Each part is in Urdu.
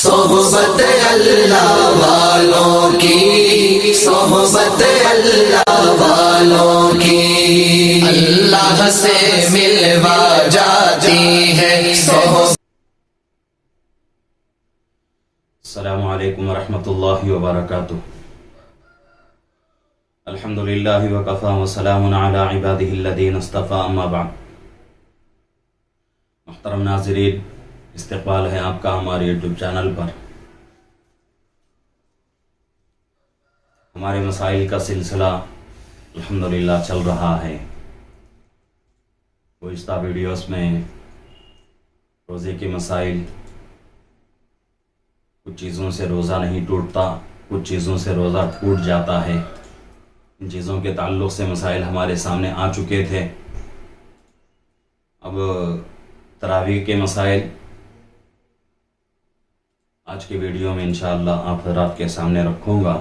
صحبت اللہ والوں کی، صحبت اللہ والوں کی اللہ سے ملوا جاتی ہے صحبت۔ السلام علیکم ورحمۃ اللہ وبرکاتہ۔ الحمدللہ وکفی وسلام علی عبادہ الذین اصطفی، اما بعد۔ محترم ناظرین، استقبال ہے آپ کا ہمارے یوٹیوب چینل پر۔ ہمارے مسائل کا سلسلہ الحمدللہ چل رہا ہے۔ گزشتہ ویڈیوز میں روزے کے مسائل، کچھ چیزوں سے روزہ نہیں ٹوٹتا، کچھ چیزوں سے روزہ ٹوٹ جاتا ہے، ان چیزوں کے تعلق سے مسائل ہمارے سامنے آ چکے تھے۔ اب تراویح کے مسائل آج کی ویڈیو میں انشاءاللہ آپ حضرات کے سامنے رکھوں گا۔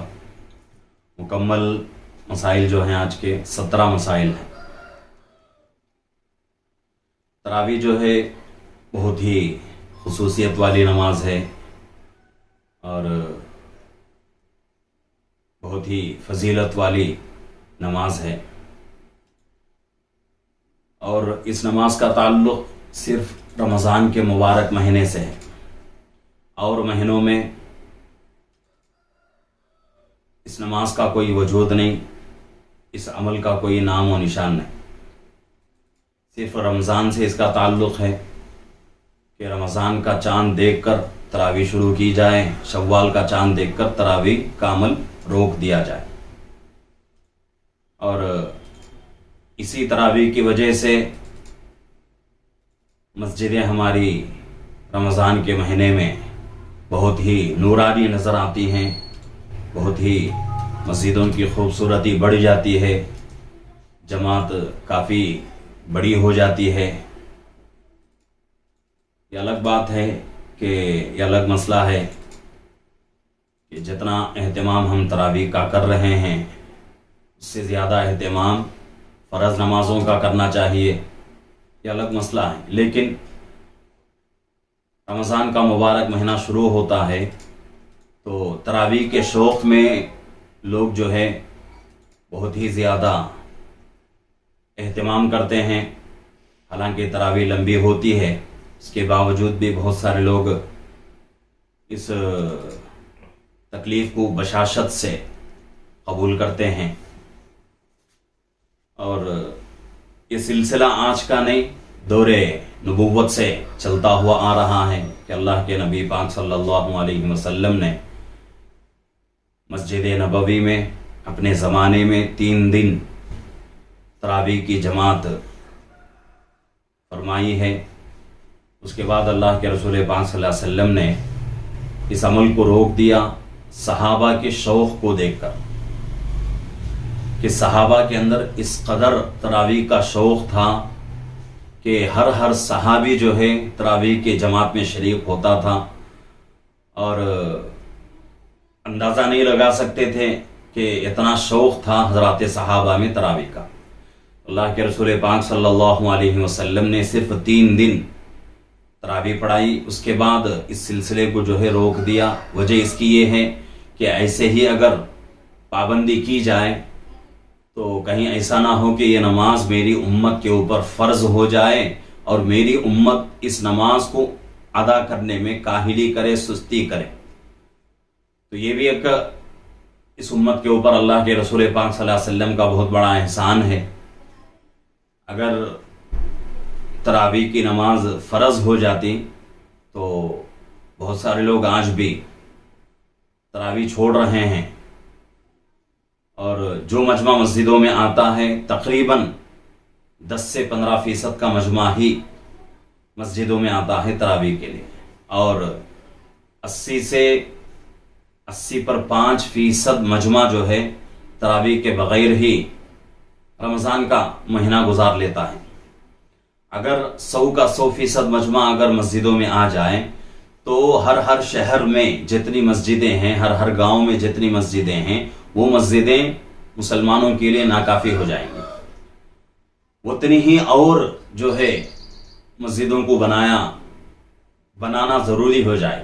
مکمل مسائل جو ہیں آج کے 17 مسائل ہیں۔ تراویح جو ہے بہت ہی خصوصیت والی نماز ہے اور بہت ہی فضیلت والی نماز ہے، اور اس نماز کا تعلق صرف رمضان کے مبارک مہینے سے ہے، اور مہینوں میں اس نماز کا کوئی وجود نہیں، اس عمل کا کوئی نام و نشان نہیں۔ صرف رمضان سے اس کا تعلق ہے کہ رمضان کا چاند دیکھ کر تراویح شروع کی جائے، شوال کا چاند دیکھ کر تراویح کا عمل روک دیا جائے، اور اسی تراویح کی وجہ سے مسجدیں ہماری رمضان کے مہینے میں بہت ہی نورانی نظر آتی ہیں، بہت ہی مسجدوں کی خوبصورتی بڑھ جاتی ہے، جماعت کافی بڑی ہو جاتی ہے۔ یہ الگ بات ہے کہ یہ الگ مسئلہ ہے کہ جتنا اہتمام ہم تراویح کا کر رہے ہیں اس سے زیادہ اہتمام فرض نمازوں کا کرنا چاہیے، یہ الگ مسئلہ ہے۔ لیکن رمضان کا مبارک مہینہ شروع ہوتا ہے تو تراویح کے شوق میں لوگ جو ہے بہت ہی زیادہ اہتمام کرتے ہیں۔ حالانکہ تراویح لمبی ہوتی ہے، اس کے باوجود بھی بہت سارے لوگ اس تکلیف کو بشاشت سے قبول کرتے ہیں، اور یہ سلسلہ آج کا نہیں، دور نبوت سے چلتا ہوا آ رہا ہے کہ اللہ کے نبی پاک صلی اللہ علیہ وسلم نے مسجد نبوی میں اپنے زمانے میں 3 دن تراویح کی جماعت فرمائی ہے۔ اس کے بعد اللہ کے رسول پاک صلی اللہ علیہ وسلم نے اس عمل کو روک دیا صحابہ کے شوق کو دیکھ کر، کہ صحابہ کے اندر اس قدر تراویح کا شوق تھا کہ ہر صحابی جو ہے تراویح کے جماعت میں شریک ہوتا تھا، اور اندازہ نہیں لگا سکتے تھے کہ اتنا شوق تھا حضرات صحابہ میں تراویح کا۔ اللہ کے رسول پاک صلی اللہ علیہ وسلم نے صرف 3 دن تراویح پڑھائی، اس کے بعد اس سلسلے کو جو ہے روک دیا۔ وجہ اس کی یہ ہے کہ ایسے ہی اگر پابندی کی جائے تو کہیں ایسا نہ ہو کہ یہ نماز میری امت کے اوپر فرض ہو جائے اور میری امت اس نماز کو ادا کرنے میں کاہلی کرے، سستی کرے۔ تو یہ بھی ایک اس امت کے اوپر اللہ کے رسول پاک صلی اللہ علیہ وسلم کا بہت بڑا احسان ہے۔ اگر تراویح کی نماز فرض ہو جاتی تو بہت سارے لوگ آج بھی تراویح چھوڑ رہے ہیں، اور جو مجمع مسجدوں میں آتا ہے تقریباً 10 سے 15% کا مجمع ہی مسجدوں میں آتا ہے تراویح کے لیے، اور 80 پر 5% مجمع جو ہے تراویح کے بغیر ہی رمضان کا مہینہ گزار لیتا ہے۔ اگر 100% مجمع اگر مسجدوں میں آ جائے تو ہر شہر میں جتنی مسجدیں ہیں، ہر گاؤں میں جتنی مسجدیں ہیں، وہ مسجدیں مسلمانوں کے لیے ناکافی ہو جائیں گی۔ اتنی ہی اور جو ہے مسجدوں کو بنانا ضروری ہو جائے گا۔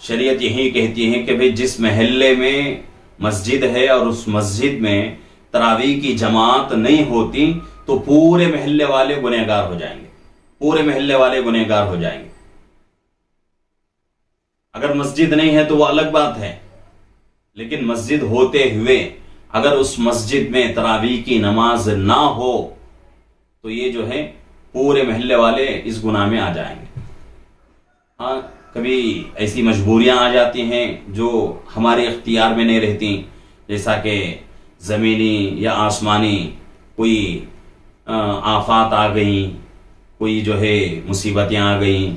شریعت یہی کہتی ہے کہ بھئی جس محلے میں مسجد ہے اور اس مسجد میں تراویح کی جماعت نہیں ہوتی تو پورے محلے والے گنہگار ہو جائیں گے، پورے محلے والے گنہگار ہو جائیں گے۔ اگر مسجد نہیں ہے تو وہ الگ بات ہے، لیکن مسجد ہوتے ہوئے اگر اس مسجد میں تراویح کی نماز نہ ہو تو یہ جو ہے پورے محلے والے اس گناہ میں آ جائیں گے۔ ہاں، کبھی ایسی مجبوریاں آ جاتی ہیں جو ہمارے اختیار میں نہیں رہتی، جیسا کہ زمینی یا آسمانی کوئی آفات آ گئیں، کوئی جو ہے مصیبتیں آ گئیں،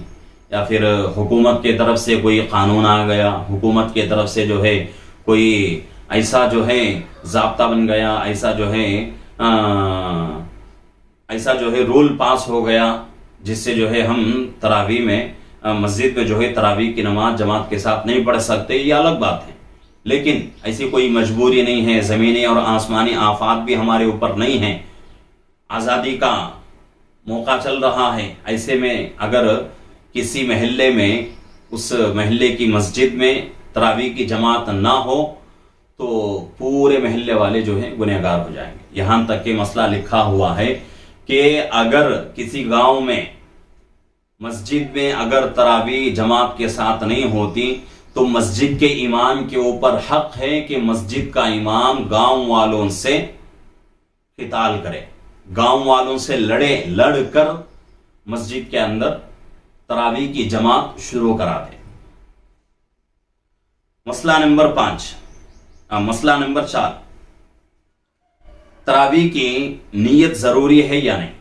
یا پھر حکومت کے طرف سے کوئی قانون آ گیا، حکومت کے طرف سے جو ہے کوئی ایسا جو ہے ضابطہ بن گیا، ایسا جو ہے رول پاس ہو گیا جس سے جو ہے ہم تراویح میں مسجد میں جو ہے تراویح کی نماز جماعت کے ساتھ نہیں پڑھ سکتے، یہ الگ بات ہے۔ لیکن ایسی کوئی مجبوری نہیں ہے، زمینی اور آسمانی آفات بھی ہمارے اوپر نہیں ہیں، آزادی کا موقع چل رہا ہے۔ ایسے میں اگر کسی محلے میں اس محلے کی مسجد میں تراویح کی جماعت نہ ہو تو پورے محلے والے جو ہیں گنہگار ہو جائیں گے۔ یہاں تک کہ مسئلہ لکھا ہوا ہے کہ اگر کسی گاؤں میں مسجد میں اگر تراویح جماعت کے ساتھ نہیں ہوتی تو مسجد کے امام کے اوپر حق ہے کہ مسجد کا امام گاؤں والوں سے قتال کرے، گاؤں والوں سے لڑ کر مسجد کے اندر تراویح کی جماعت شروع کرا دے۔ مسئلہ نمبر 4، تراویح کی نیت ضروری ہے یا نہیں؟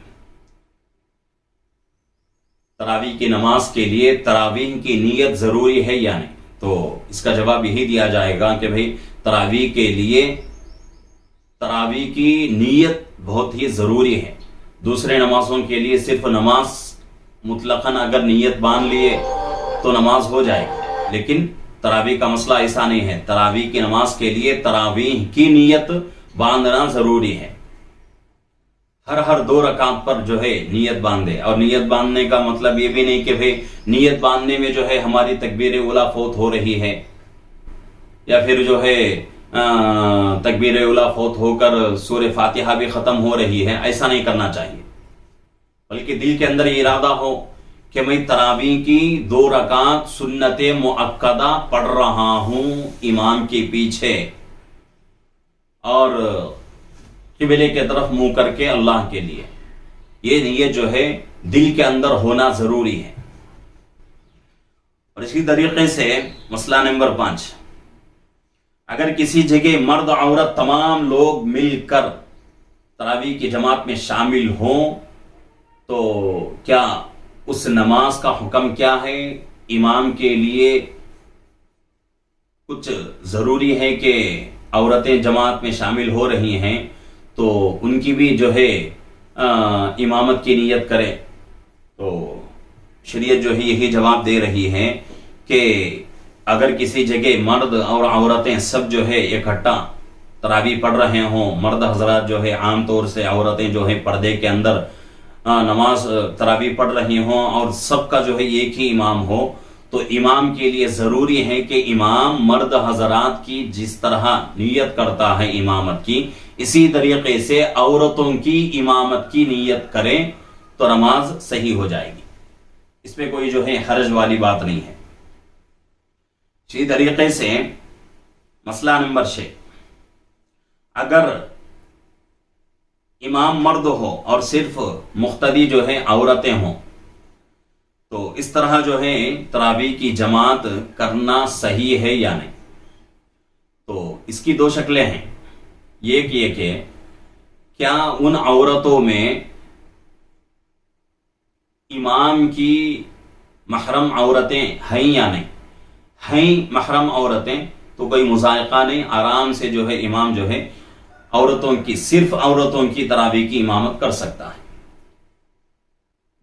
تراویح کی نماز کے لیے تراویح کی نیت ضروری ہے یا نہیں؟ تو اس کا جواب یہی دیا جائے گا کہ بھئی تراویح کے لیے تراویح کی نیت بہت ہی ضروری ہے۔ دوسرے نمازوں کے لیے صرف نماز مطلقاً اگر نیت باندھ لیے تو نماز ہو جائے گی، لیکن تراویح کا مسئلہ ایسا نہیں ہے۔ تراویح کی نماز کے لیے تراویح کی نیت باندھنا ضروری ہے۔ ہر 2 رکعت پر جو ہے نیت باندھے، اور نیت باندھنے کا مطلب یہ بھی نہیں کہ بھئی نیت باندھنے میں جو ہے ہماری تکبیر اولیٰ فوت ہو رہی ہے، یا پھر جو ہے تکبیر اولیٰ فوت ہو کر سورہ فاتحہ بھی ختم ہو رہی ہے، ایسا نہیں کرنا چاہیے، بلکہ دل کے اندر یہ ارادہ ہو کہ میں تراویح کی 2 رکعت سنت مؤکدہ پڑھ رہا ہوں امام کے پیچھے، اور قبلے کے طرف منہ کر کے اللہ کے لیے، یہ نیت جو ہے دل کے اندر ہونا ضروری ہے۔ اور اسی طریقے سے مسئلہ نمبر 5، اگر کسی جگہ مرد عورت تمام لوگ مل کر تراویح کی جماعت میں شامل ہوں تو کیا اس نماز کا حکم کیا ہے؟ امام کے لیے کچھ ضروری ہے کہ عورتیں جماعت میں شامل ہو رہی ہیں تو ان کی بھی جو ہے امامت کی نیت کرے؟ تو شریعت جو ہے یہی جواب دے رہی ہے کہ اگر کسی جگہ مرد اور عورتیں سب جو ہے اکٹھا تراویح پڑھ رہے ہوں، مرد حضرات جو ہے عام طور سے، عورتیں جو ہے پردے کے اندر نماز تراویح پڑھ رہی ہوں، اور سب کا جو ہے ایک ہی امام ہو، تو امام کے لیے ضروری ہے کہ امام مرد حضرات کی جس طرح نیت کرتا ہے امامت کی، اسی طریقے سے عورتوں کی امامت کی نیت کریں تو نماز صحیح ہو جائے گی۔ اس میں کوئی جو ہے حرج والی بات نہیں ہے۔ اسی طریقے سے مسئلہ نمبر 6، اگر امام مرد ہو اور صرف مقتدی جو ہے عورتیں ہوں تو اس طرح جو ہے تراویح کی جماعت کرنا صحیح ہے یا نہیں؟ تو اس کی 2 شکلیں ہیں۔ یہ کہ کیا ان عورتوں میں امام کی محرم عورتیں ہیں یا نہیں؟ ہیں محرم عورتیں تو کوئی مضائقہ نہیں، آرام سے جو ہے امام جو ہے عورتوں کی، صرف عورتوں کی تراویح کی امامت کر سکتا ہے۔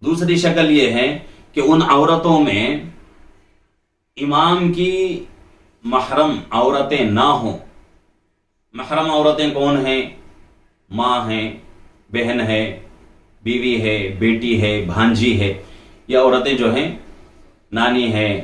دوسری شکل یہ ہے کہ ان عورتوں میں امام کی محرم عورتیں نہ ہوں۔ محرم عورتیں کون ہیں؟ ماں ہیں، بہن ہے، بیوی ہے، بیٹی ہے، بھانجی ہے، یہ عورتیں جو ہیں نانی ہے،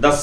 10,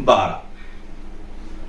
12,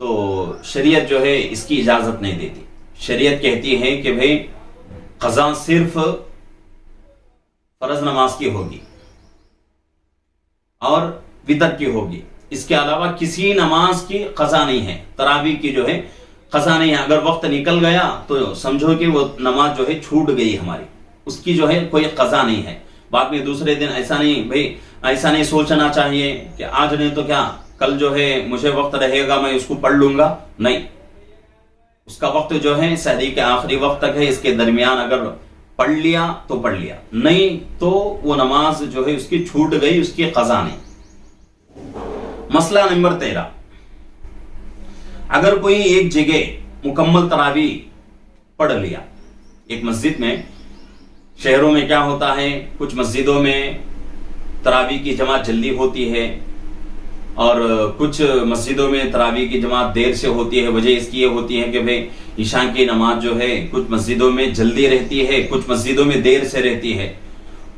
تو شریعت جو ہے اس کی اجازت نہیں دیتی. شریعت کہتی ہے کہ بھئی قضا صرف فرض نماز کی ہوگی اور وتر کی ہوگی، اس کے علاوہ کسی نماز کی قضا نہیں ہے. تراویح کی جو ہے قضا نہیں ہے. اگر وقت نکل گیا تو سمجھو کہ وہ نماز جو ہے چھوٹ گئی ہماری، اس کی جو ہے کوئی قضا نہیں ہے. بعد میں دوسرے دن ایسا نہیں سوچنا چاہیے کہ آج نہیں تو کیا کل جو ہے مجھے وقت رہے گا میں اس کو پڑھ لوں گا. نہیں، اس کا وقت جو ہے سحری کے آخری وقت تک ہے. اس کے درمیان اگر پڑھ لیا تو پڑھ لیا، نہیں تو وہ نماز جو ہے اس کی چھوٹ گئی، اس کی قضا نہیں. مسئلہ نمبر 13، اگر کوئی ایک جگہ مکمل تراویح پڑھ لیا، ایک مسجد میں، شہروں میں کیا ہوتا ہے کچھ مسجدوں میں تراویح کی جماعت جلدی ہوتی ہے اور کچھ مسجدوں میں تراویح کی جماعت دیر سے ہوتی ہے. وجہ اس کی یہ ہوتی ہے کہ بھئی عشاء کی نماز جو ہے کچھ مسجدوں میں جلدی رہتی ہے، کچھ مسجدوں میں دیر سے رہتی ہے.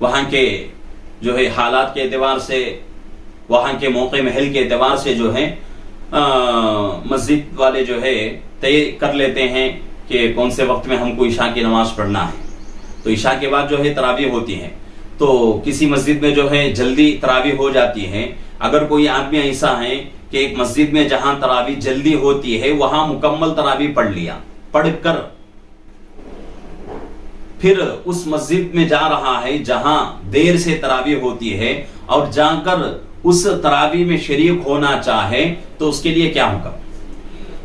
وہاں کے جو ہے حالات کے اعتبار سے، وہاں کے موقع محل کے اعتبار سے جو ہے مسجد والے جو ہے طے کر لیتے ہیں کہ کون سے وقت میں ہم کو عشاء کی نماز پڑھنا ہے. تو عشاء کے بعد جو ہے تراویح ہوتی ہے. تو کسی مسجد میں جو ہے جلدی تراویح ہو جاتی ہے. اگر کوئی آدمی ایسا ہے کہ ایک مسجد میں جہاں تراویح جلدی ہوتی ہے وہاں مکمل تراویح پڑھ لیا، پڑھ کر پھر اس مسجد میں جا رہا ہے جہاں دیر سے تراویح ہوتی ہے اور جا کر اس تراویح میں شریک ہونا چاہے تو اس کے لیے کیا حکم؟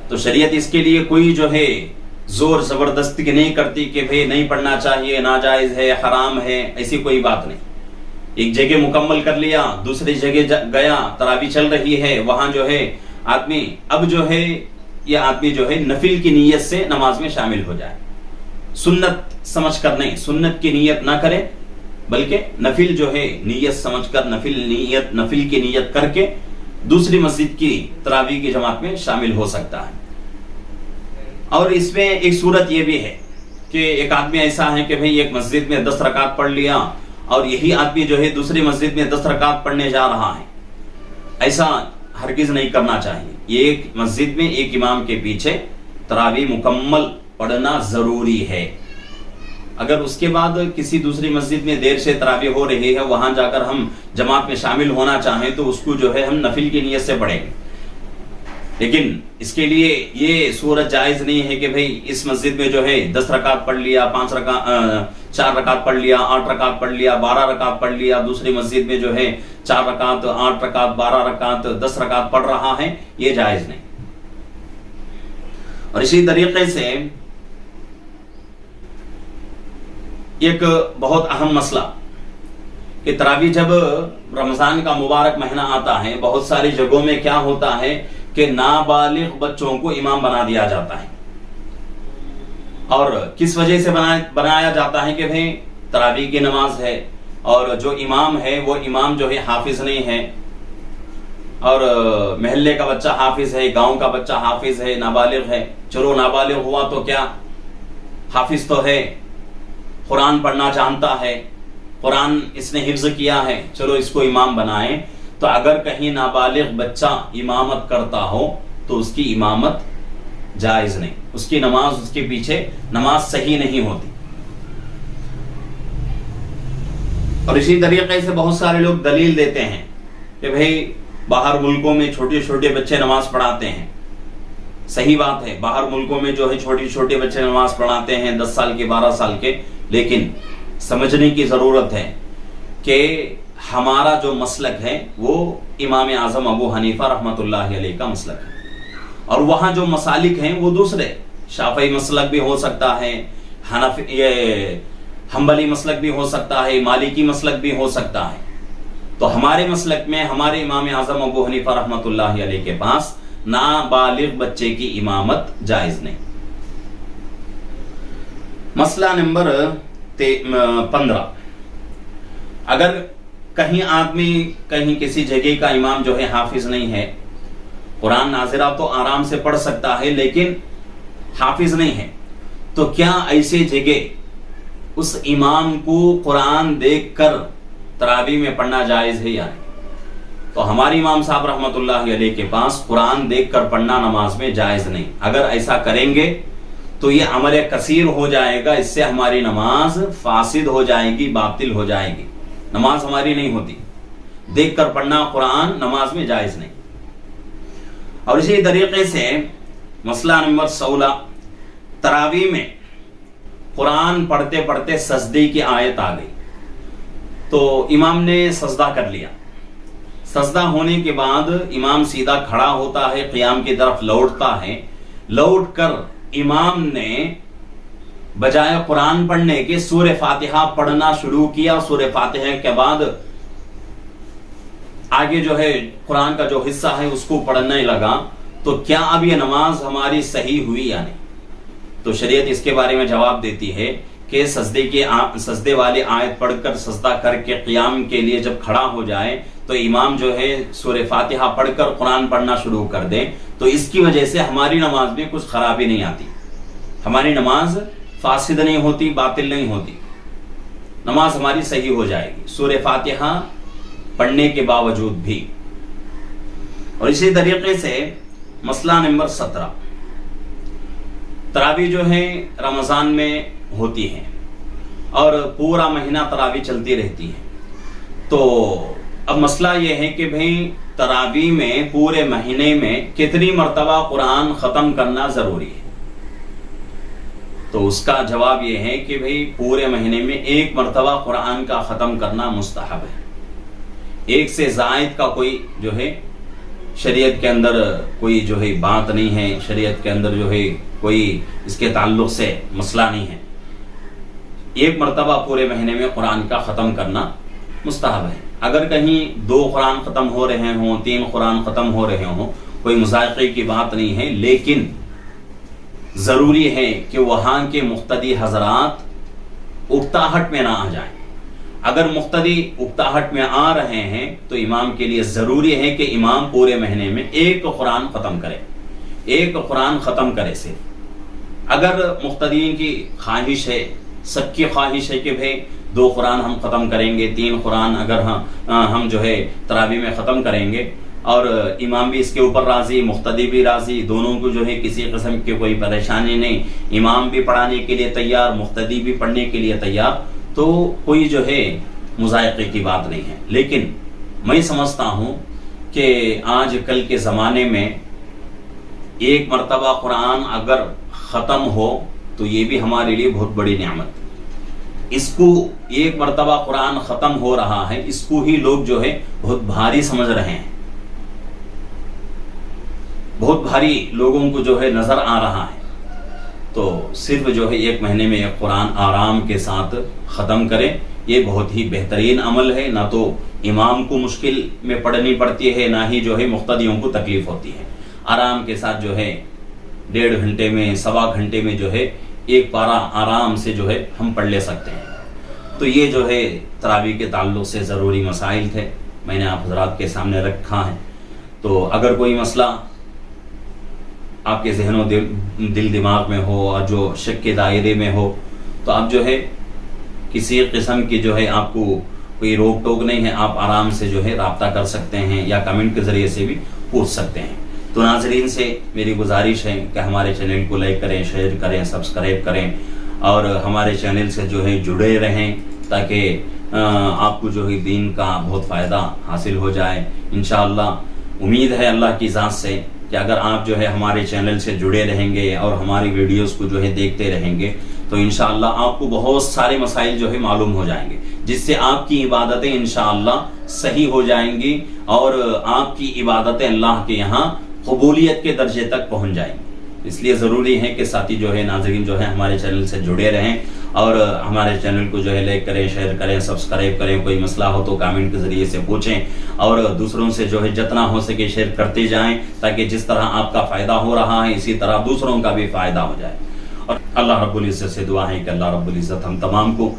تو شریعت اس کے لیے کوئی جو ہے زور زبردستی نہیں کرتی کہ بھئی نہیں پڑھنا چاہیے، ناجائز ہے، حرام ہے، ایسی کوئی بات نہیں. ایک جگہ مکمل کر لیا، دوسری جگہ گیا، تراویح چل رہی ہے، وہاں جو ہے آدمی اب جو ہے یہ آدمی جو ہے نفل کی نیت سے نماز میں شامل ہو جائے. سنت سمجھ کر نہیں، سنت کی نیت نہ کرے بلکہ نفل جو ہے نیت سمجھ کر نفل کی نیت کر کے دوسری مسجد کی تراویح کی جماعت میں شامل ہو سکتا ہے. اور اس میں ایک صورت یہ بھی ہے کہ ایک آدمی ایسا ہے کہ بھئی ایک مسجد میں 10 رکعت پڑھ لیا اور یہی آدمی جو ہے دوسری مسجد میں 10 رکعت پڑھنے جا رہا ہے. ایسا ہرگز نہیں کرنا چاہیے. یہ ایک مسجد میں ایک امام کے پیچھے تراویح مکمل پڑھنا ضروری ہے. اگر اس کے بعد کسی دوسری مسجد میں دیر سے تراویح ہو رہی ہے وہاں جا کر ہم جماعت میں شامل ہونا چاہیں تو اس کو جو ہے ہم نفل کی نیت سے پڑھیں گے. لیکن اس کے لیے یہ صورت جائز نہیں ہے کہ بھئی اس مسجد میں جو ہے 10 رکعت پڑھ لیا، 4 رکعت پڑھ لیا، 8 رکعت پڑھ لیا، 12 رکعت پڑھ لیا، دوسری مسجد میں جو ہے 4 رکعت، 8 رکعت، 12 رکعت، 10 رکعت پڑھ رہا ہے، یہ جائز نہیں. اور اسی طریقے سے ایک بہت اہم مسئلہ کہ تراویح جب رمضان کا مبارک مہینہ آتا ہے بہت ساری جگہوں میں کیا ہوتا ہے کہ نابالغ بچوں کو امام بنا دیا جاتا ہے. اور کس وجہ سے بنایا جاتا ہے کہ بھئی تراویح کی نماز ہے اور جو امام ہے وہ امام جو ہے حافظ نہیں ہے اور محلے کا بچہ حافظ ہے، گاؤں کا بچہ حافظ ہے، نابالغ ہے. چلو نابالغ ہوا تو کیا، حافظ تو ہے، قرآن پڑھنا جانتا ہے، قرآن اس نے حفظ کیا ہے، چلو اس کو امام بنائیں. تو اگر کہیں نابالغ بچہ امامت کرتا ہو تو اس کی امامت جائز نہیں، اس کی نماز، اس کے پیچھے نماز صحیح نہیں ہوتی. اور اسی طریقے سے بہت سارے لوگ دلیل دیتے ہیں کہ بھئی باہر ملکوں میں چھوٹے چھوٹے بچے نماز پڑھاتے ہیں. صحیح بات ہے، باہر ملکوں میں جو ہے چھوٹے چھوٹے بچے نماز پڑھاتے ہیں 10 سال کے، 12 سال کے. لیکن سمجھنے کی ضرورت ہے کہ ہمارا جو مسلک ہے وہ امام اعظم ابو حنیفہ رحمۃ اللہ علیہ کا مسلک ہے اور وہاں جو مسالک ہیں وہ دوسرے، شافعی مسلک بھی ہو سکتا ہے، حنبلی مسلک بھی ہو سکتا ہے، مالکی مسلک بھی ہو سکتا ہے. تو ہمارے مسلک میں ہمارے امام اعظم ابو حنیفہ رحمۃ اللہ علیہ کے پاس نابالغ بچے کی امامت جائز نہیں. مسئلہ نمبر 15، اگر کہیں آدمی کہیں کسی جگہ کا امام جو ہے حافظ نہیں ہے، قرآن ناظرہ تو آرام سے پڑھ سکتا ہے لیکن حافظ نہیں ہے، تو کیا ایسے جگہ اس امام کو قرآن دیکھ کر تراویح میں پڑھنا جائز ہے یا نہیں؟ تو ہمارے امام صاحب رحمۃ اللہ علیہ کے پاس قرآن دیکھ کر پڑھنا نماز میں جائز نہیں. اگر ایسا کریں گے تو یہ عمل کثیر ہو جائے گا، اس سے ہماری نماز فاسد ہو جائے گی، باطل ہو جائے گی، نماز ہماری نہیں ہوتی. دیکھ کر پڑھنا قرآن نماز میں جائز نہیں. اور اسی طریقے سے مسئلہ نمبر 16، تراویح میں قرآن پڑھتے پڑھتے سجدے کی آیت آ گئی تو امام نے سجدہ کر لیا. سجدہ ہونے کے بعد امام سیدھا کھڑا ہوتا ہے، قیام کی طرف لوٹتا ہے. لوٹ کر امام نے بجائے قرآن پڑھنے کے سورہ فاتحہ پڑھنا شروع کیا. سورہ فاتحہ کے بعد آگے جو ہے قرآن کا جو حصہ ہے اس کو پڑھنے لگا. تو کیا اب یہ نماز ہماری صحیح ہوئی یا نہیں؟ تو شریعت اس کے بارے میں جواب دیتی ہے کہ سجدے والی آیت پڑھ کر سجدہ کر کے قیام کے لیے جب کھڑا ہو جائے تو امام جو ہے سورہ فاتحہ پڑھ کر قرآن پڑھنا شروع کر دے تو اس کی وجہ سے ہماری نماز میں کچھ خرابی نہیں آتی، ہماری نماز فاسد نہیں ہوتی، باطل نہیں ہوتی، نماز ہماری صحیح ہو جائے گی سورہ فاتحہ پڑھنے کے باوجود بھی. اور اسی طریقے سے مسئلہ نمبر 17، تراویح جو ہے رمضان میں ہوتی ہے اور پورا مہینہ تراویح چلتی رہتی ہے. تو اب مسئلہ یہ ہے کہ بھئی تراویح میں پورے مہینے میں کتنی مرتبہ قرآن ختم کرنا ضروری ہے؟ تو اس کا جواب یہ ہے کہ بھئی پورے مہینے میں ایک مرتبہ قرآن کا ختم کرنا مستحب ہے. ایک سے زائد کا کوئی جو ہے شریعت کے اندر کوئی جو ہے بات نہیں ہے، شریعت کے اندر جو ہے کوئی اس کے تعلق سے مسئلہ نہیں ہے. ایک مرتبہ پورے مہینے میں قرآن کا ختم کرنا مستحب ہے. اگر کہیں 2 قرآن ختم ہو رہے ہوں، 3 قرآن ختم ہو رہے ہوں، کوئی مذائقے کی بات نہیں ہے، لیکن ضروری ہے کہ وہاں کے مقتدی حضرات اکتاہٹ میں نہ آ جائیں. اگر مقتدی اکتاہٹ میں آ رہے ہیں تو امام کے لیے ضروری ہے کہ امام پورے مہینے میں ایک قرآن ختم کرے، ایک قرآن ختم کرے. سے اگر مقتدین کی خواہش ہے، سب کی خواہش ہے کہ بھئی 2 قرآن ہم ختم کریں گے، 3 قرآن اگر ہم جو ہے تراویح میں ختم کریں گے اور امام بھی اس کے اوپر راضی، مقتدی بھی راضی، دونوں کو جو ہے کسی قسم کی کوئی پریشانی نہیں، امام بھی پڑھانے کے لیے تیار، مقتدی بھی پڑھنے کے لیے تیار، تو کوئی جو ہے مذائقے کی بات نہیں ہے. لیکن میں سمجھتا ہوں کہ آج کل کے زمانے میں ایک مرتبہ قرآن اگر ختم ہو تو یہ بھی ہمارے لیے بہت بڑی نعمت. اس کو ایک مرتبہ قرآن ختم ہو رہا ہے، اس کو ہی لوگ جو ہے بہت بھاری سمجھ رہے ہیں، بہت بھاری لوگوں کو جو ہے نظر آ رہا ہے. تو صرف جو ہے ایک مہینے میں ایک قرآن آرام کے ساتھ ختم کرے، یہ بہت ہی بہترین عمل ہے. نہ تو امام کو مشکل میں پڑھنی پڑتی ہے، نہ ہی جو ہے مقتدیوں کو تکلیف ہوتی ہے. آرام کے ساتھ جو ہے 1.5 گھنٹے میں، 1.25 گھنٹے میں جو ہے ایک پارہ آرام سے جو ہے ہم پڑھ لے سکتے ہیں. تو یہ جو ہے تراویح کے تعلق سے ضروری مسائل تھے، میں نے آپ حضرات کے سامنے رکھا ہے. تو اگر کوئی مسئلہ آپ کے ذہن و دل دماغ میں ہو اور جو شک کے دائرے میں ہو تو آپ جو ہے کسی قسم کی جو ہے آپ کو کوئی روک ٹوک نہیں ہے، آپ آرام سے جو ہے رابطہ کر سکتے ہیں یا کمنٹ کے ذریعے سے بھی پوچھ سکتے ہیں. تو ناظرین سے میری گزارش ہے کہ ہمارے چینل کو لائک کریں، شیئر کریں، سبسکرائب کریں اور ہمارے چینل سے جو ہے جڑے رہیں تاکہ آپ کو جو ہے دین کا بہت فائدہ حاصل ہو جائے. انشاءاللہ امید ہے اللہ کی ذات سے کہ اگر آپ جو ہے ہمارے چینل سے جڑے رہیں گے اور ہماری ویڈیوز کو جو ہے دیکھتے رہیں گے تو انشاءاللہ آپ کو بہت سارے مسائل جو ہے معلوم ہو جائیں گے، جس سے آپ کی عبادتیں انشاءاللہ صحیح ہو جائیں گی اور آپ کی عبادتیں اللہ کے یہاں قبولیت کے درجے تک پہنچ جائیں گی. اس لیے ضروری ہے کہ ساتھی جو ہے ناظرین جو ہے ہمارے چینل سے جڑے رہیں اور ہمارے چینل کو جو ہے لائک کریں، شیئر کریں، سبسکرائب کریں. کوئی مسئلہ ہو تو کامنٹ کے ذریعے سے پوچھیں اور دوسروں سے جو ہے جتنا ہو سکے شیئر کرتے جائیں تاکہ جس طرح آپ کا فائدہ ہو رہا ہے اسی طرح دوسروں کا بھی فائدہ ہو جائے. اور اللہ رب العزت سے دعا ہے کہ اللہ رب العزت ہم تمام کو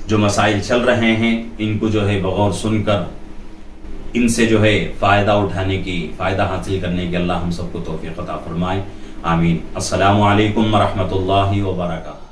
جو مسائل چل رہے ہیں ان کو جو ہے بغور سن کر ان سے جو ہے فائدہ اٹھانے کی، فائدہ حاصل کرنے کی اللہ ہم سب کو توفیق عطا فرمائے. آمین. السلام علیکم ورحمۃ اللہ وبرکاتہ.